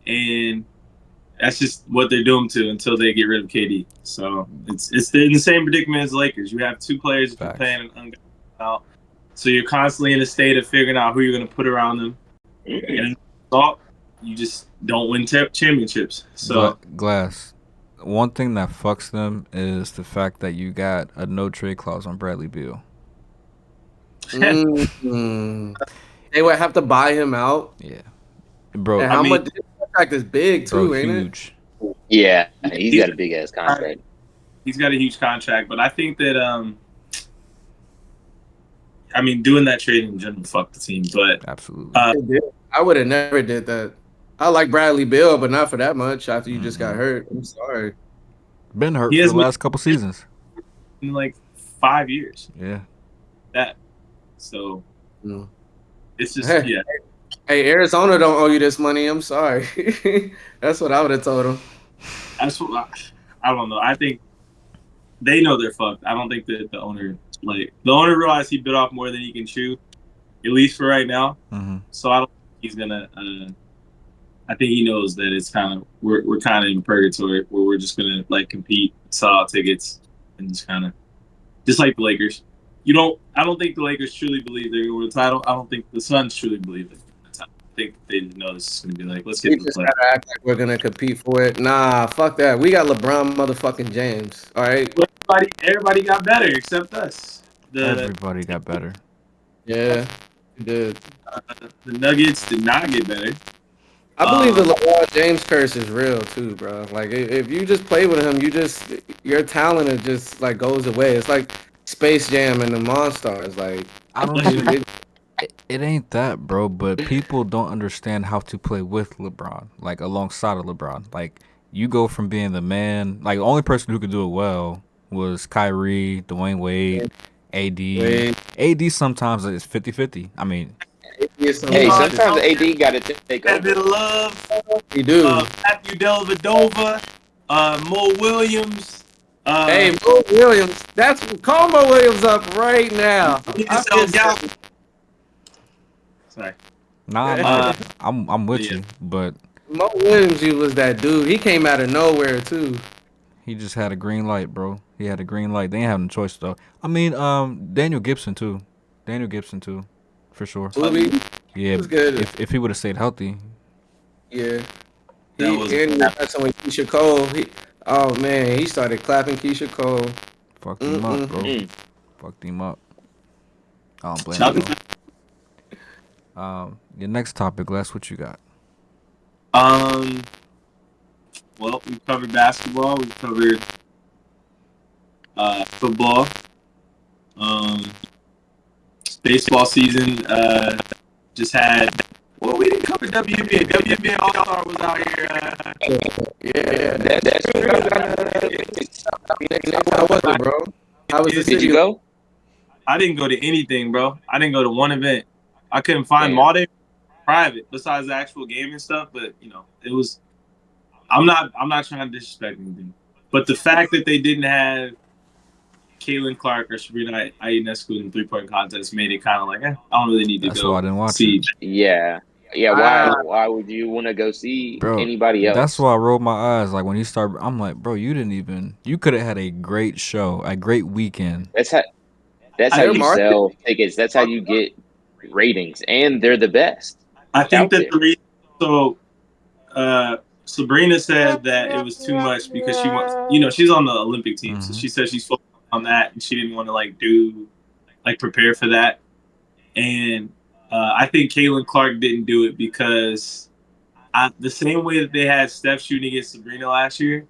and that's just what they're doomed to until they get rid of KD. So it's in the same predicament as the Lakers. You have 2 players that you're playing out, so you're constantly in a state of figuring out who you're going to put around them, and you just don't win championships. So Glass. One thing that fucks them is the fact that you got a no trade clause on Bradley Beal. Mm-hmm. They would have to buy him out. Yeah, bro. And how much his contract is big too, bro, ain't huge. It? Yeah, he's got a big ass contract. He's got a huge contract, but I think that doing that trade in general fucked the team. But absolutely, I would have never did that. I like Bradley Beal, but not for that much after you just got hurt. I'm sorry. Been hurt for the last couple seasons. In like 5 years. Yeah. So it's just Hey, Arizona don't owe you this money. I'm sorry. That's what I would have told him. That's what I don't know. I think they know they're fucked. I don't think that the owner realized he bit off more than he can chew, at least for right now. Mm-hmm. So I don't think he's gonna. I think he knows that it's kind of we're kind of in purgatory where we're just gonna like compete, sell out tickets, and just kind of just like the Lakers. I don't think the Lakers truly believe they're gonna win the title. I don't think the Suns truly believe they're gonna win the title. I think they know this is gonna be like, let's get to the play. Gotta act like we're gonna compete for it. Nah, fuck that. We got LeBron motherfucking James. All right. Everybody got better except us. Everybody got better. Yeah, we did. The Nuggets did not get better. I believe the LeBron James curse is real too, bro. Like if you just play with him, your talent is just like goes away. It's like Space Jam and the Monstars. Like I don't know. It ain't that, bro. But people don't understand how to play with LeBron, like alongside of LeBron. Like you go from being the man. Like the only person who could do it well was Kyrie, Dwayne Wade, AD. AD sometimes is 50-50. I mean. Hey, sometimes AD got to take over. Kevin Love, he do. Matthew Dellavedova, Mo Williams. Hey, Mo Williams. Call Mo Williams up right now. Sorry. Nah, I'm with you, but Mo Williams, was that dude. He came out of nowhere too. He just had a green light, bro. He had a green light. They ain't having a choice though. I mean, Daniel Gibson too, for sure. Yeah, if he would have stayed healthy. Yeah. And that's when Keisha Cole. He started clapping Keisha Cole. Fucked him up, bro. Fucked him up. I don't blame him. Your next topic, Les, what you got? Well, we covered basketball. We covered football. Baseball season just had. Well, we didn't cover WNBA. WNBA All-Star was out here. That's How was it, bro? How was the city? Did you go? I didn't go to anything, bro. I didn't go to one event. I couldn't find them all day private, besides the actual game and stuff. But it was. I'm not trying to disrespect anything, but the fact that they didn't have Caitlin Clark or Sabrina Ionescu in the 3-point contest made it kind of like, I don't really need to go. That's why I didn't watch see. it. Yeah. Why would you want to go see anybody else? That's why I rolled my eyes. Like when he started, I'm like, bro, you could have had a great show, a great weekend. That's how you sell tickets. That's how you get ratings, and they're the best. I think that the reason, Sabrina said that it was too much because she wants, she's on the Olympic team, so she said she's focused on that and she didn't want to prepare for that. And I think Caitlin Clark didn't do it because the same way that they had Steph shooting against Sabrina last year,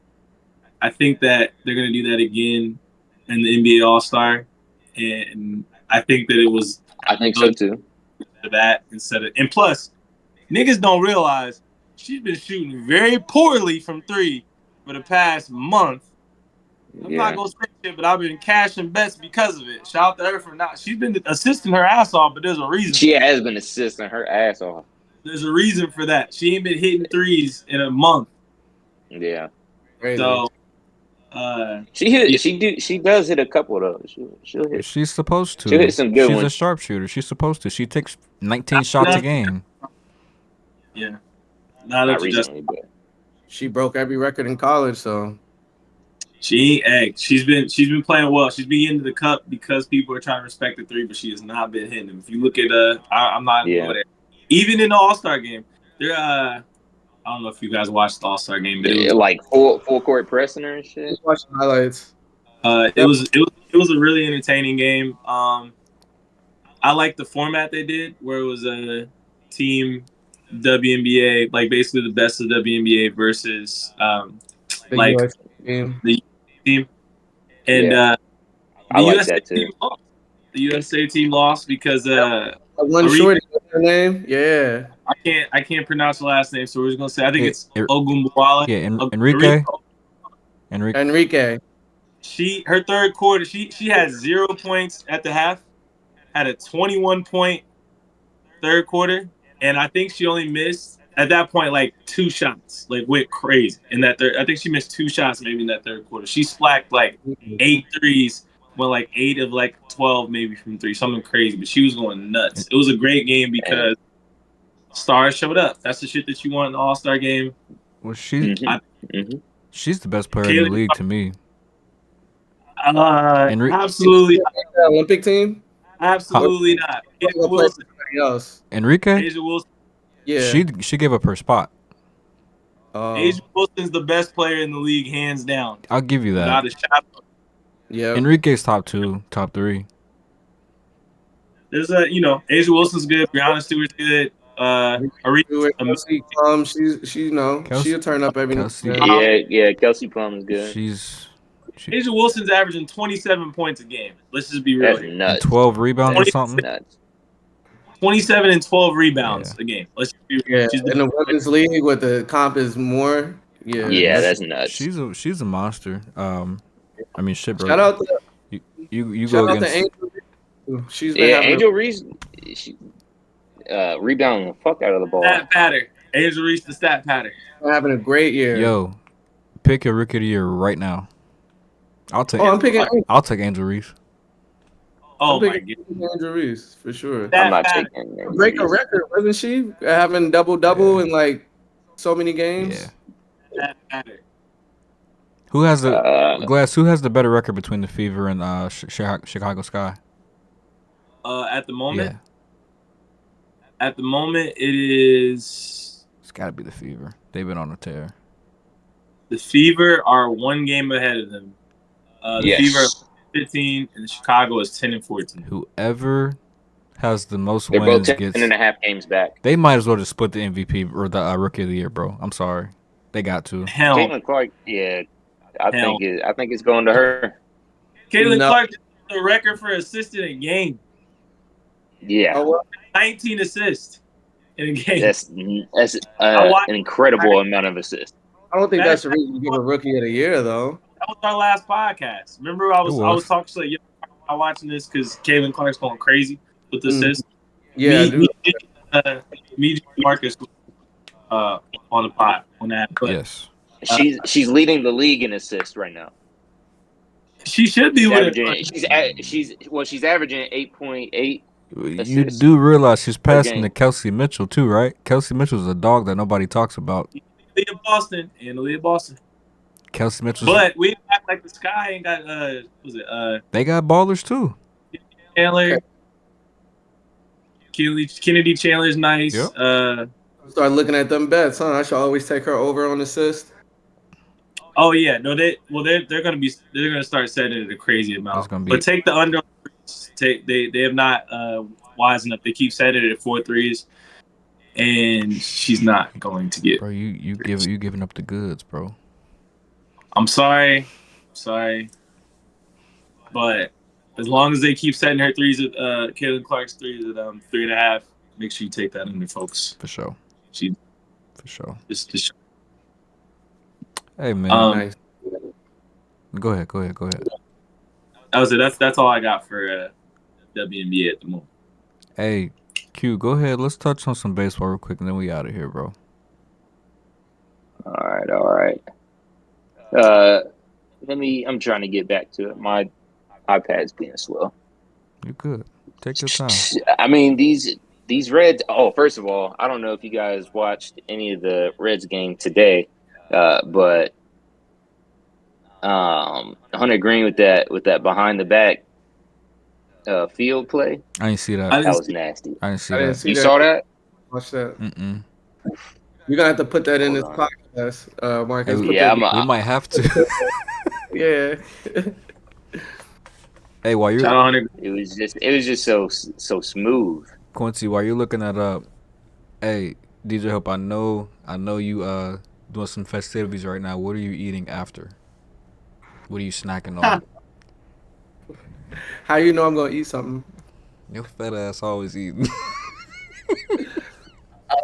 I think that they're going to do that again in the NBA All-Star. And I think that it was. I think so too. That and plus, niggas don't realize she's been shooting very poorly from three for the past month. I'm not gonna say shit, but I've been cashing bets because of it. Shout out to her for not. She's been assisting her ass off, but there's a reason. She has been assisting her ass off. There's a reason for that. She ain't been hitting threes in a month. Yeah. So, She does hit a couple of those. She'll hit. She's supposed to. She'll hit some good She's ones. a sharpshooter. She's supposed to. She takes 19 shots a game. Yeah. Not recently, but she broke every record in college, so. She's been playing well. She's been into the cup because people are trying to respect the three, but she has not been hitting them. If you look at I'm not over there. Even in the All-Star game, they're I don't know if you guys watched the All-Star game, but it was like full court pressing her and shit. Just watch the highlights. It was a really entertaining game. I like the format they did, where it was a team WNBA, like basically the best of WNBA versus the team. And the USA team lost. The USA team lost because one shorty, what's her name? Yeah. I can't pronounce the last name, so we're just gonna say I think it's Ogunbowale. Yeah, Enrique. Her third quarter, she had 0 points at the half, had a 21-point third quarter, and I think she only missed at that point like 2 shots, like went crazy in that third. I think she missed 2 shots maybe in that third quarter. She splacked like 8 threes, went like 8 of like 12 maybe from 3, something crazy. But she was going nuts. It was a great game because stars showed up. That's the shit that you want in the All-Star game. Well, she's the best player in the league to me. Absolutely not. Olympic team? Absolutely not. Enrique? Asia Wilson. Yeah. She gave up her spot. Asia Wilson's the best player in the league, hands down. I'll give you that. Not a shot. Yeah. Enrique's top 2, top 3. There's Asia Wilson's good. Brianna Stewart's good. Kelsey Plum, she'll turn up every now and then. Yeah, Kelsey Plum is good. Asia Wilson's averaging 27 points a game. Let's just be real. That's nuts. And 12 rebounds or something. Nuts. 27 and 12 rebounds a game. Let's just be real. In the women's league, with the comp is more. Yeah, that's nuts. She's a monster. I mean, shit, bro. Shout out to you shout go out against. to Angel. She's been Angel Reese. Rebounding the fuck out of the ball. Stat pattern. Angel Reese, the stat pattern. Having a great year. Yo, pick your rookie of the year right now. I'll take Angel Reese. Oh my god, Angel Reese for sure. I'm not taking. Break a record, wasn't she? Having double in like so many games. Yeah. Who has the Glass? Who has the better record between the Fever and Chicago Sky? At the moment. Yeah. At the moment, it is. It's got to be the Fever. They've been on a tear. The Fever are 1 game ahead of them. The Fever are 15, and Chicago is 10 and 14. Whoever has the most They're wins both 10 and a half games back. They might as well just split the MVP or the Rookie of the Year, bro. I'm sorry, they got to. Caitlin Clark, I think it's going to her. Caitlin Clark is the record for assists in a game. Yeah, 19 assists in a game. That's an incredible amount of assists. I don't think that's the reason to give a Rookie of the Year, though. That was our last podcast. Remember, I was talking to I'm watching this because Caitlin Clark's going crazy with the assists. Yeah, me Marcus on the pod on that. But, yes, she's leading the league in assists right now. She should be she's averaging 8.8. You do realize she's passing to Kelsey Mitchell too, right? Kelsey Mitchell's a dog that nobody talks about. Boston. Kelsey Mitchell. But we act like the Sky ain't got they got ballers too. Chandler. Kennedy Chandler's nice. Yep. Start looking at them bets, huh? I should always take her over on assist. Oh yeah, no, they're gonna start setting it a crazy amount. But take the under. They have not wisen up. They keep setting it at 4 threes, and she's not going to get. Bro, you giving up the goods, bro. I'm sorry, but as long as they keep setting her threes at Caitlin Clark's threes at 3.5, make sure you take that under, folks. For sure. For sure. Just Hey man. Nice. Go ahead. That was it. That's all I got for WNBA at the moment. Hey, Q, go ahead. Let's touch on some baseball real quick, and then we out of here, bro. All right. I'm trying to get back to it. My iPad's being slow. You good. Take your time. I mean, these Reds. Oh, first of all, I don't know if you guys watched any of the Reds game today, but Hunter Green with that behind the back field play. I didn't see that. That was nasty. I didn't see that. You saw that? Watch that. Mm-mm. You're gonna have to put that in this podcast, Marcus. Yeah, we might have to. Yeah. Hey, while you're, it was just so smooth. Quincy, while you're looking that up, hey, DJ Hope, I know you doing some festivities right now. What are you eating after? What are you snacking on? How you know I'm gonna eat something? Your fat ass always eating.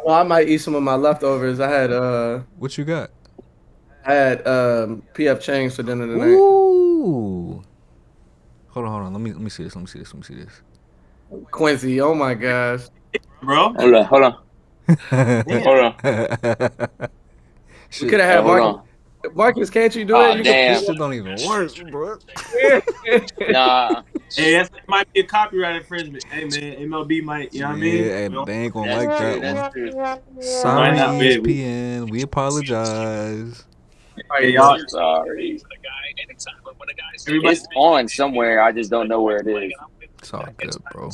I might eat some of my leftovers. I had What you got? I had PF Chang's for dinner tonight. Ooh. Hold on. Let me see this. Quincy, oh my gosh. Bro. Hold on. We could have had Marcus. Marcus, can't you do it? Damn. This shit don't even work, bro. Nah. Hey, that might be a copyright infringement. Hey, man, MLB might, you know what I mean? Yeah, they ain't gonna like that one. Sorry, Sorry, ESPN. We apologize. Hey, y'all. Sorry. It's on somewhere. I just don't know where it is. It's all good, bro.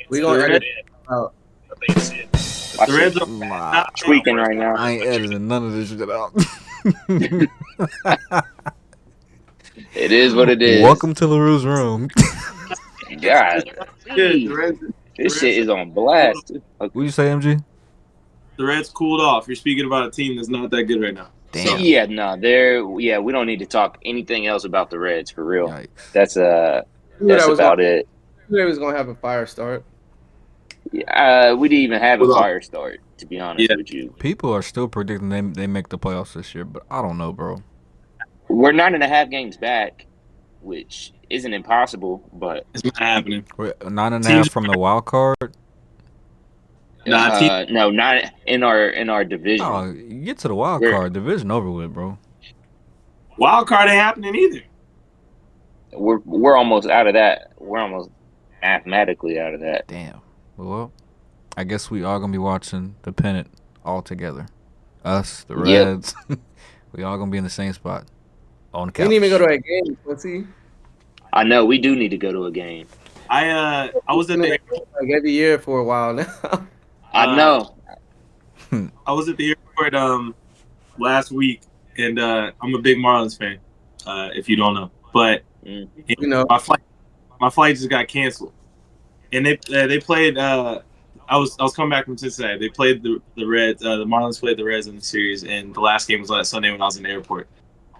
We gonna edit it out. The Reds are tweaking right now. I ain't editing none of this shit out. It is what it is. Welcome to LaRue's room. God, this shit is on blast. What you say, MG? The Reds cooled off. You're speaking about a team that's not that good right now. Damn. Yeah, no, we don't need to talk anything else about the Reds for real. Yikes. That's about it. They was gonna have a fire start. We didn't even have a fire start, to be honest with you. People are still predicting they make the playoffs this year, but I don't know, bro. We're 9.5 games back, which isn't impossible, but it's not happening. We're 9.5 from the wild card. No, not in our division. Oh, you get to the wild card, division over with, bro. Wild card ain't happening either. We're almost out of that. We're almost mathematically out of that. Damn. Well, I guess we all gonna be watching the pennant all together. Us, the Reds, we all gonna be in the same spot on the couch. We didn't even go to a game. Let's see. I know we do need to go to a game. I was at the airport like every year for a while now. I know. I was at the airport last week, and I'm a big Marlins fan. If you don't know, but you know, my flight just got canceled, and they played. I was coming back from Cincinnati. They played the Reds. The Marlins played the Reds in the series, and the last game was last Sunday when I was in the airport.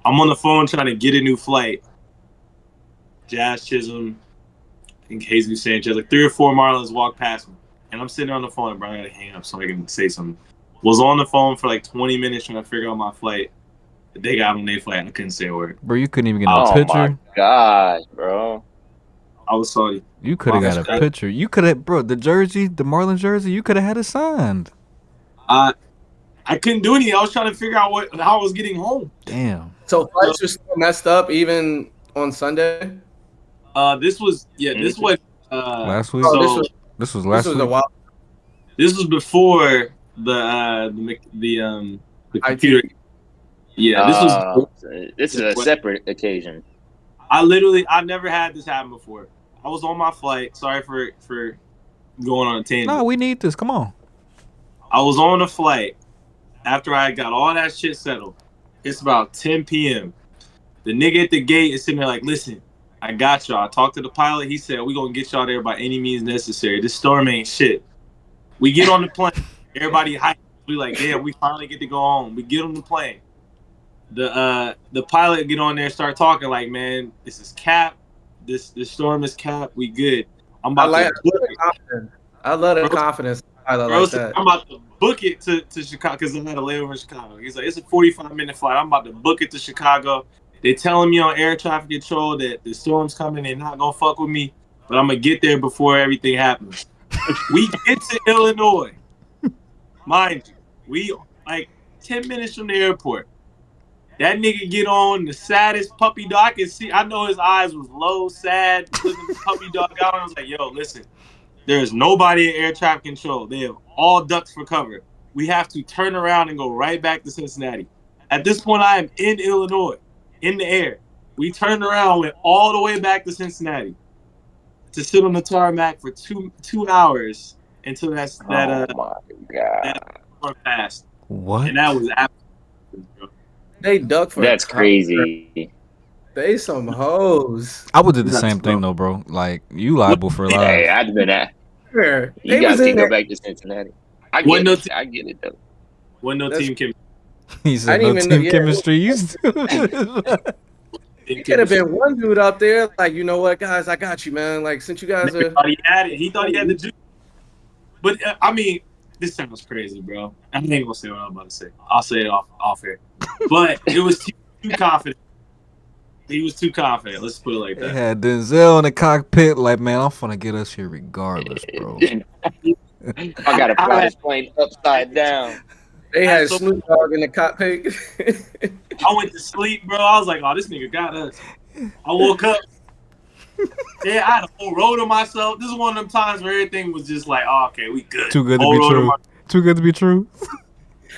I'm on the phone trying to get a new flight. Jazz Chisholm, I think Jesus Sanchez, like 3 or 4 Marlins walked past me, and I'm sitting on the phone. Bro, I gotta hang up so I can say something. Was on the phone for like 20 minutes trying to figure out my flight. They got on their flight. I couldn't say a word. Bro, you couldn't even get a picture. Oh my gosh, bro. I was sorry. You could have got a picture. You could have, bro. The jersey, the Marlins jersey, you could have had it signed. I couldn't do anything. I was trying to figure out how I was getting home. Damn. So flights are still messed up even on Sunday. This was last week. So, this was last week. This was before the computer. Yeah, this is a separate occasion. I never had this happen before. I was on my flight. Sorry for going on a tangent. No, we need this. Come on. I was on a flight after I got all that shit settled. It's about 10 p.m. The nigga at the gate is sitting there like, listen, I got y'all. I talked to the pilot. He said, we going to get y'all there by any means necessary. This storm ain't shit. We get on the plane. Everybody hyped. We like, damn, we finally get to go home. We get on the plane. The pilot get on there and start talking like, man, this is cap. This storm is cap. We good. I love the confidence. I like that. I'm about to book it to Chicago because I had a layover in Chicago. He's like, it's a 45-minute flight. I'm about to book it to Chicago. They telling me on air traffic control that the storm's coming. They're not gonna fuck with me, but I'm gonna get there before everything happens. We get to Illinois, mind you. We like 10 minutes from the airport. That nigga get on the saddest puppy dog I can see. I know his eyes was low, sad, looking puppy dog out. I was like, yo, listen, there is nobody in air traffic control. They have all ducks for cover. We have to turn around and go right back to Cincinnati. At this point, I am in Illinois, in the air. We turned around, went all the way back to Cincinnati to sit on the tarmac for two hours until that passed. What? And that was absolutely, bro. They duck for that's crazy. They some hoes. I would do the same thing though, bro. Like you liable for life. Hey, I'd been at. Sure. You guys can go back to Cincinnati. I get it though. Wasn't no team chemistry. He said no team chemistry. It could have been one dude out there, like, you know what, guys, I got you, man. Like, since you guys are. Thought he had it. He thought he had the juice. But I mean, this sounds crazy, bro. I ain't gonna say what I'm about to say. I'll say it off air. But it was too confident. He was too confident. Let's put it like that. They had Denzel in the cockpit, like, man, I'm finna get us here regardless, bro. I gotta fly this plane upside down. They had Snoop Dogg in the cockpit. I went to sleep, bro. I was like, oh, this nigga got us. I woke up. Yeah, I had a whole row to myself. This is one of them times where everything was just like, oh, okay, we good. Too good to be true. Too good to be true.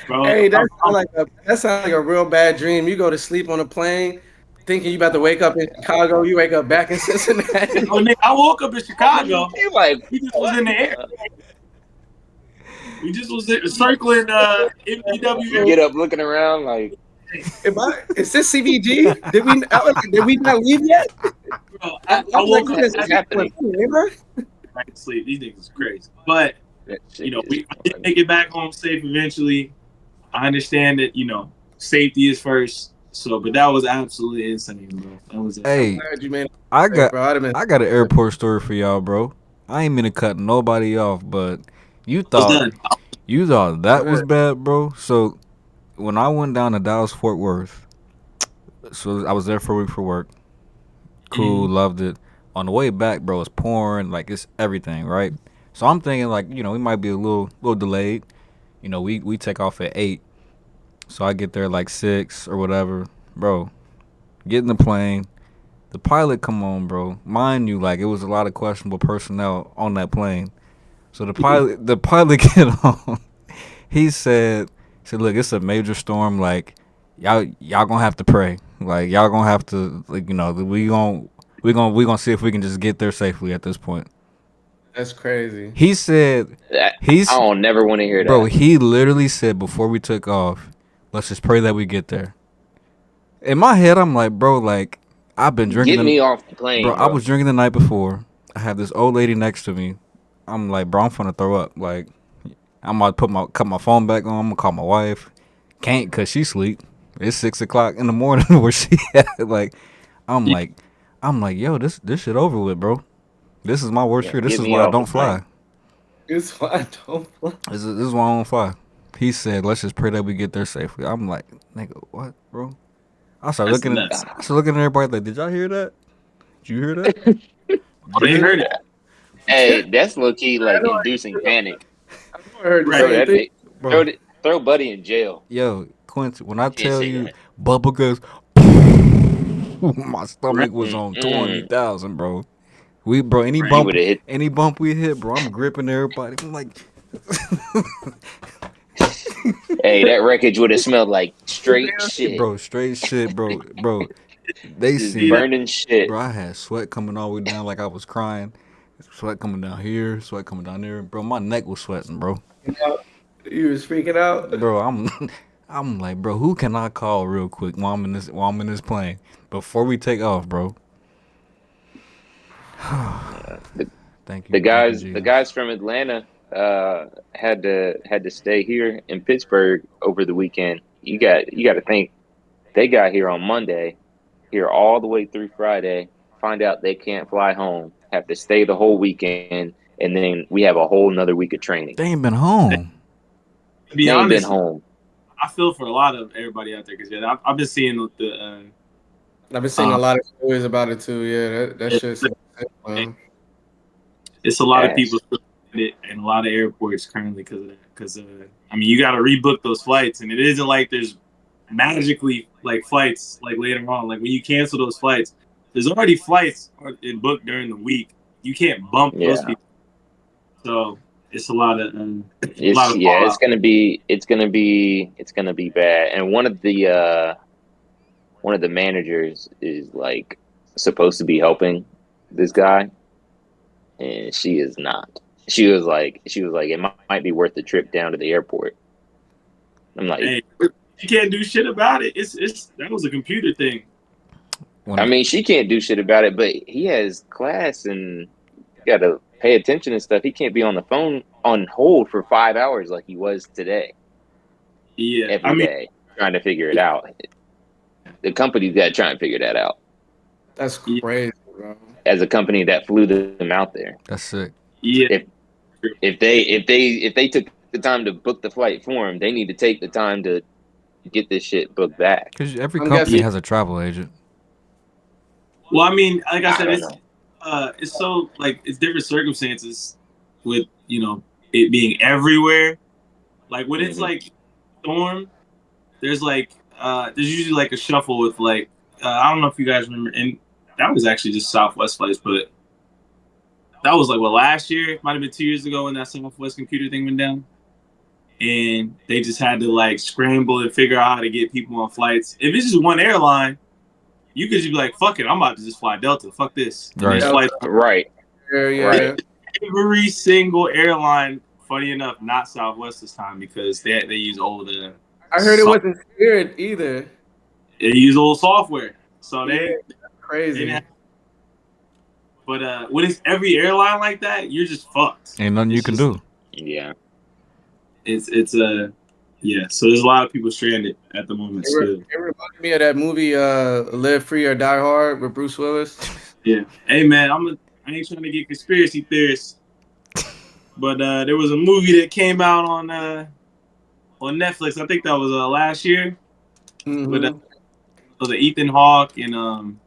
Bro, hey, that sounds like a real bad dream. You go to sleep on a plane thinking you about to wake up in Chicago. You wake up back in Cincinnati. Oh, nigga, I woke up in Chicago. You like, we just was in the air. We just was circling MPW. Get up looking around like, is this CVG? Did we not leave yet? Bro, I woke up back to sleep. These niggas is crazy. But you know, we did make it back home safe eventually. I understand that, you know, safety is first. So, but that was absolutely insane, bro. That was insane. Hey, I got an airport story for y'all, bro. I ain't mean to cut nobody off, but you thought that was bad, bro. So when I went down to Dallas Fort Worth, so I was there for a week for work. Cool, loved it. On the way back, bro, it's pouring, like it's everything, right? So I'm thinking, like, you know, we might be a little delayed. You know, we take off at 8. So I get there like 6 or whatever. Bro, get in the plane. The pilot come on, bro. Mind you, like, it was a lot of questionable personnel on that plane. So the pilot get on. He said, look, it's a major storm. Like, y'all gonna have to pray. Like, y'all gonna have to, like, you know, we gonna see if we can just get there safely at this point. That's crazy. He said, I don't never want to hear that. Bro, he literally said before we took off, let's just pray that we get there. In my head, I'm like, bro, like, I've been drinking. Get me off the plane, bro. I was drinking the night before. I had this old lady next to me. I'm like, bro, I'm finna throw up. Like, I'm about to cut my phone back on. I'm gonna call my wife. Can't, cause she sleep. It's 6 o'clock in the morning where she at. Like, I'm like, yo, this shit over with, bro. This is my worst fear. This is why I don't fly. This is why I don't fly. This is why I don't fly. He said, let's just pray that we get there safely. I'm like, nigga, what, bro? I started looking at everybody like, did y'all hear that? Did you hear that? I didn't hear that. Hey, that's low key like inducing panic. I heard the same thing. Throw Buddy in jail. Yo, Quincy, when I tell you, Bubba goes, my stomach was on 20,000, bro. Any bump we hit, bro, I'm gripping everybody. I'm like, hey, that wreckage would have smelled like straight shit, bro. Straight shit, bro. They see burning shit, bro. I had sweat coming all the way down, like I was crying. Sweat coming down here, sweat coming down there, bro. My neck was sweating, bro. You was freaking out, bro. I'm like, bro, who can I call real quick while I'm in this plane before we take off, bro? Thank you. The guys, Jesus. the guys from Atlanta, had to stay here in Pittsburgh over the weekend. You got to think they got here on Monday, here all the way through Friday. Find out they can't fly home, have to stay the whole weekend, and then we have a whole another week of training. They ain't been home. To be They ain't honest, been home. I feel for a lot of everybody out there because I've been seeing the. I've been seeing a lot of stories about it too. Yeah, that shit's. It's a lot of people in a lot of airports currently because of that. Because I mean, you got to rebook those flights, and it isn't like there's magically like flights like later on. Like when you cancel those flights, there's already flights booked during the week. You can't bump those people. So it's a lot of it's gonna be bad. And one of the managers is like supposed to be helping this guy, and she is not. She was like it might be worth the trip down to the airport. I'm like, hey, you can't do shit about it. It's that was a computer thing. I mean, she can't do shit about it, but he has class and got to pay attention and stuff. He can't be on the phone on hold for 5 hours like he was today. Yeah, every day trying to figure it out. The company's got to try and figure that out. That's crazy, bro. As a company that flew them out there, that's sick. Yeah. If they took the time to book the flight for him, they need to take the time to get this shit booked back. Because every company has a travel agent. Well, I mean, like I said, it's so like it's different circumstances with it being everywhere. Like when it's like storm, there's usually like a shuffle with like I don't know if you guys remember, and that was actually just Southwest flights, but that was like last year, might have been 2 years ago when that Southwest computer thing went down, and they just had to like scramble and figure out how to get people on flights. If it's just one airline, you could just be like, fuck it, I'm about to just fly Delta. Fuck this. Right. Right. Right. Every single airline, funny enough, not Southwest this time because they use old. I heard it wasn't Spirit either. They use old software, so crazy. But when it's every airline like that, you're just fucked. Ain't nothing you can do. Yeah. Yeah. So there's a lot of people stranded at the moment. It reminded me of that movie Live Free or Die Hard with Bruce Willis. Yeah. Hey man, I ain't trying to get conspiracy theorists, but there was a movie that came out on Netflix. I think that was last year. Mm-hmm. With the Ethan Hawke and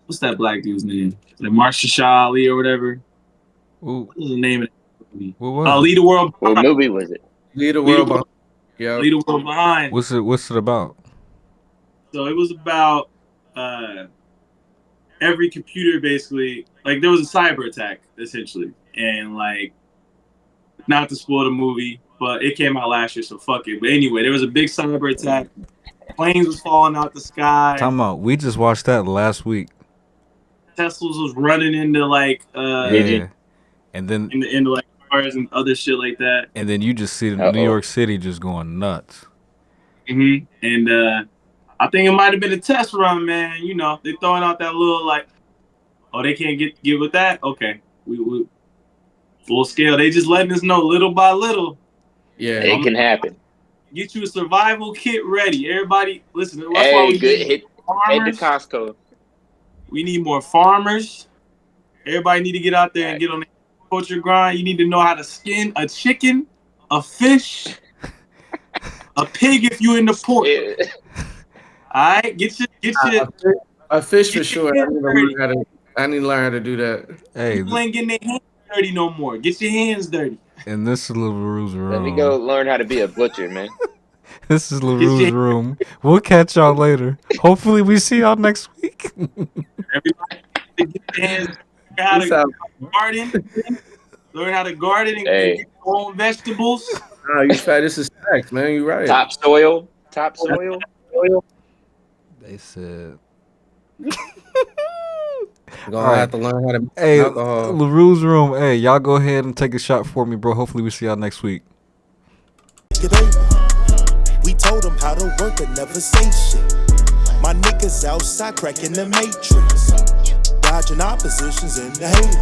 what's that black dude's name? Like Marsha Ali or whatever. Ooh. What was the name of that movie? What was Lead the World Behind. What movie was it? Lead the World Behind. Yeah. Lead the World Behind. What's it about? So it was about every computer basically, like there was a cyber attack essentially, and like not to spoil the movie, but it came out last year, so fuck it. But anyway, there was a big cyber attack. Planes was falling out the sky. Time out. We just watched that last week. Teslas was running into like and then into like cars and other shit like that. And then you just see New York City just going nuts. Mm-hmm. And I think it might have been a test run, man. You know, they throwing out that little like, oh, they can't get with that. Okay, we full scale. They just letting us know little by little. Yeah, it can happen. Get you a survival kit ready. Everybody, listen. That's hey, why we good head to Costco. We need more farmers. Everybody need to get out there and get on the culture grind. You need to know how to skin a chicken, a fish, a pig if you in the port. All right, get your a fish for sure. I need to learn how to do that. Hey, people ain't getting their hands dirty no more. Get your hands dirty. And this is LaRue's room. Let me go learn how to be a butcher, man. This is LaRue's room. We'll catch y'all later. Hopefully, we see y'all next week. Everybody get your hands. Learn how to garden and get your own vegetables. No, you fat. This is facts, man. You right. Topsoil. They said. Gonna have to learn how to make alcohol. LaRue's room. Hey, y'all go ahead and take a shot for me, bro. Hopefully we see y'all next week. make it able. We told them how to work and never say shit. My niggas outside cracking the matrix, dodging oppositions and the haters.